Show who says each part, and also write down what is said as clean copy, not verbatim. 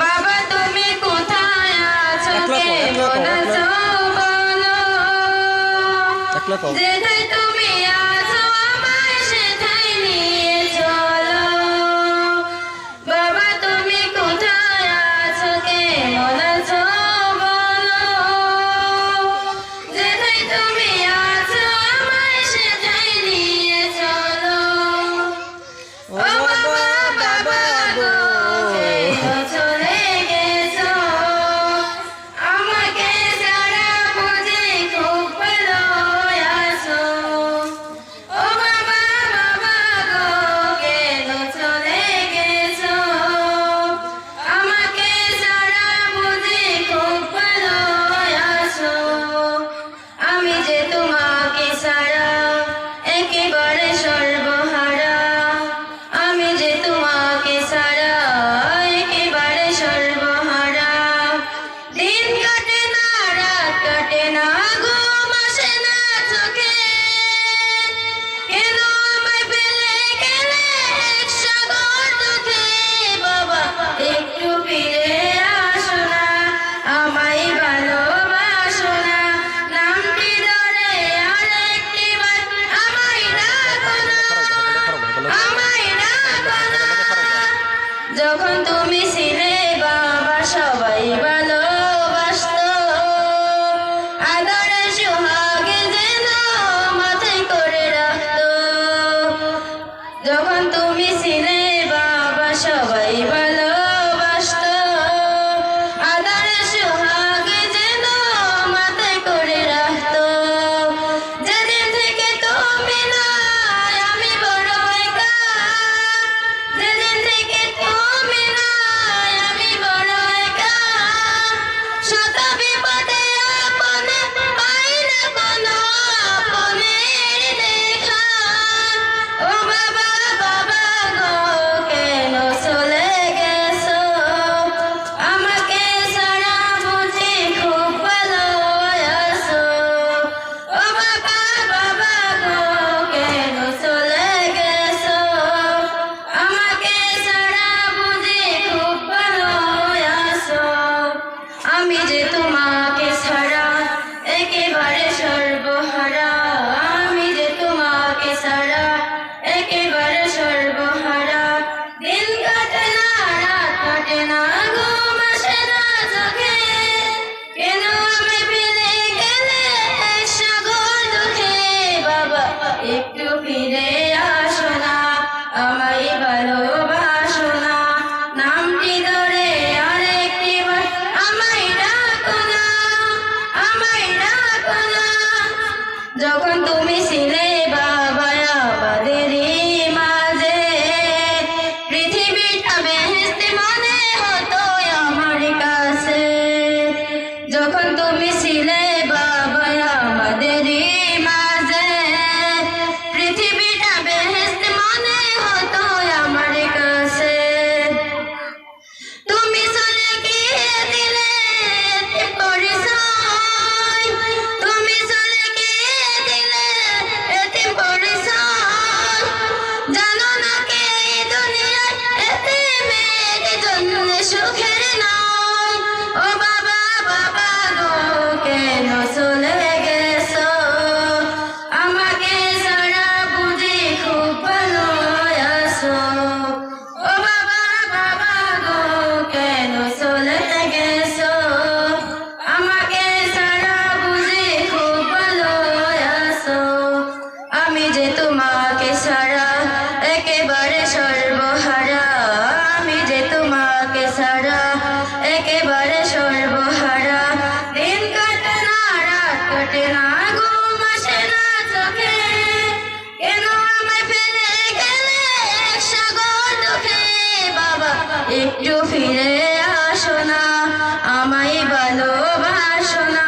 Speaker 1: বাবা তুমি কোথায় আছো কেমন আছো বলো যেথায় তুমি আছো আমায় সেথায় নিয়ে চলো বাবা তুমি কোথায় আছো কেমন আছো বলো যেথায় তুমি আছো আমায় সেথায় নিয়ে চলো ও বাবা বাবা গো চলে গেছো আমাকে সারা বুঝি খুব ভালো আছো ও বাবা বাবা গো কেন চলে গেছো আমাকে সারা বুঝি খুব ভালো আছো আমি যে তোমাকে সারা একেবারে সর্বহারা আমি যে তোমাকে সারা একেবারে সর্বহারা দিন কাটে না রাত কাটে না ঘুম আসে না চোখে কেন আমায় ফেলে গেলে এক সাগর দুঃখে বাবা একটু ফিরে আসো না আমায় ভালোবাসো না নামটি ধরে আরেকটি বার আমায় ডাকো না আমায় ডাকো না যখন তুমি ছিলে বাবা সবাই ভালোবাসতো আদরে সোহাগে যেন মাথায় করে রাখতো যখন তুমি ছিলে বাবা সবাই ভালোবাসতো আদরে সোহাগে যেন মাথায় করে রাখতো যেদিন থেকে তুমি নাই আমি বড় একা যেদিন থেকে তুমি নাই আমি বড় একা শত বিপদে আপনে পাই না কোনো আপনের দেখা ও বাবা বাবা গো কেন চলে গেছো আমাকে সারা বুঝি খুব ভালো আছো ও বাবা বাবা গো কেন চলে গেছো আমাকে সারা বুঝি খুব ভালো আছো আমি যে তোমাকে ছাড়া একেবারে সর্বহারা আমি যে তোমাকে ছাড়া একেবারে সর্বহারা দিন কাটে না রাত কাটে না ঘুম আসে না চোখে কেন আমি ফেলে গেলে এক সাগর দুঃখে বাবা একটু ফিরে আসো না আমায় ভালোবাসো না নামটি ধরে আরেকটি বার আমায় ডাকো না আমায় ডাকো না যখন তুমি ছিলে বাবা আমাদেরই মাঝে পৃথিবীটা বেহেশত মনে হতো আমার কাছে যখন তুমি ছিলে বাবা আমাদেরই মাঝে পৃথিবীটা বেহেশত মনে হতো আমার কাছে তুমি চলে গিয়ে দিলে এতিম পরিচয় তুমি চলে গিয়ে দিলে এতিম পরিচয় জানো না কে এই দুনিয়ায় এতিমের জন্য সুখের নয় ও বাবা বাবা গো কেন চলে গেছো আমাকে সারা বুঝি খুব ভালো আছো ও বাবা বাবা গো কেন চলে গেছো আমাকে সারা বুঝি খুব ভালো আছো আমি যে তোমাকে সারা একেবারে সর্বহারা আমি যে তোমাকে সারা একেবারে সর্বহারা দিন কাটে না রাত কাটে না ঘুম আসে না চোখে কেন আমায় ফেলে গেলে এক সাগর দুঃখে বাবা একটু ফিরে আসো না আমায় ভালোবাসো না